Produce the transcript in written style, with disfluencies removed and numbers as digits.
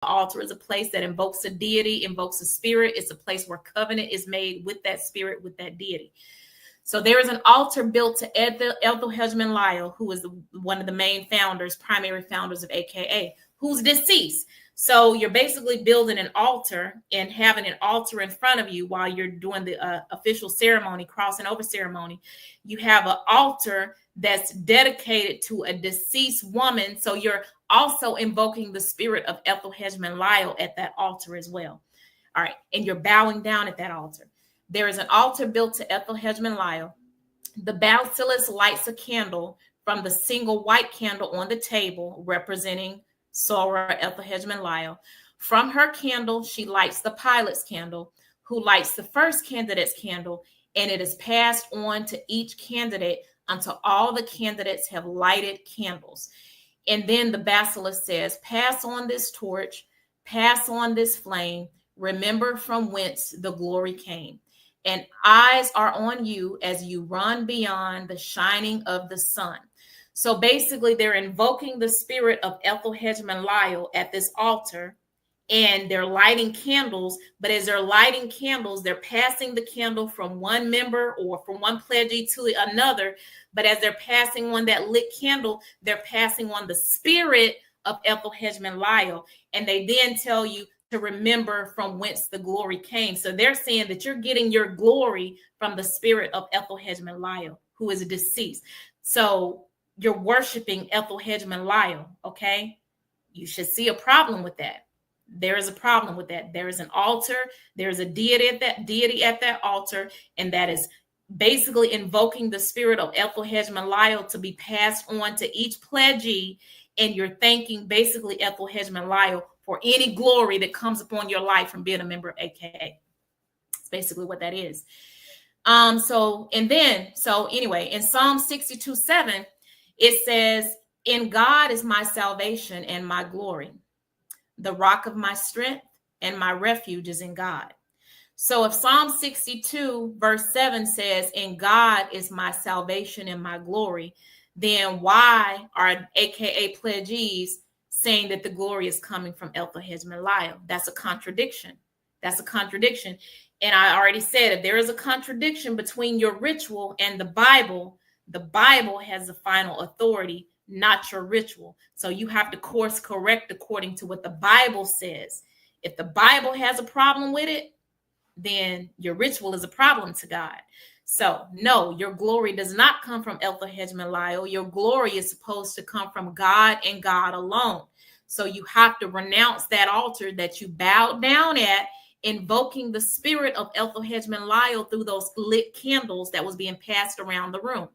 altar is a place that invokes a deity, invokes a spirit. It's a place where covenant is made with that spirit, with that deity. So there is an altar built to Ethel Hedgeman who is one of the main founders, primary founders of AKA, who's deceased. So you're basically building an altar and having an altar in front of you while you're doing the official ceremony, crossing over ceremony. You have an altar that's dedicated to a deceased woman. So you're also invoking the spirit of Ethel Hedgeman Lyle at that altar as well. All right. And you're bowing down at that altar. There is an altar built to Ethel Hedgeman Lyle. The basilisk lights a candle from the single white candle on the table representing Sora Ethel Hedgeman Lyle. From her candle, she lights the pilot's candle, who lights the first candidate's candle, and it is passed on to each candidate until all the candidates have lighted candles. And then the basilisk says, pass on this torch, pass on this flame, remember from whence the glory came. And eyes are on you as you run beyond the shining of the sun. So basically, they're invoking the spirit of Ethel Hedgeman Lyle at this altar, and they're lighting candles. But as they're lighting candles, they're passing the candle from one member or from one pledgee to another. But as they're passing on that lit candle, they're passing on the spirit of Ethel Hedgeman Lyle. And they then tell you to remember from whence the glory came. So they're saying that you're getting your glory from the spirit of Ethel Hedgeman Lyle, who is deceased. So you're worshiping Ethel Hedgeman Lyle, okay? You should see a problem with that. There is a problem with that. There is an altar. There's a deity at that altar, and that is basically invoking the spirit of Ethel Hedgeman Lyle to be passed on to each pledgee, and you're thanking basically Ethel Hedgeman Lyle for any glory that comes upon your life from being a member of AKA. It's basically what that is. So anyway, in Psalm 62:7, it says, in God is my salvation and my glory. The rock of my strength and my refuge is in God. So if Psalm 62 verse 7 says, in God is my salvation and my glory, then why are AKA pledgees saying that the glory is coming from Ethel Hedgeman Lyle? That's a contradiction. That's a contradiction. And I already said, if there is a contradiction between your ritual and the Bible has the final authority, not your ritual. So you have to course correct according to what the Bible says. If the Bible has a problem with it, then your ritual is a problem to God. So no, your glory does not come from Ethel Hedgeman Lyle. Your glory is supposed to come from God and God alone. So you have to renounce that altar that you bowed down at, invoking the spirit of Ethel Hedgeman Lyle through those lit candles that was being passed around the room.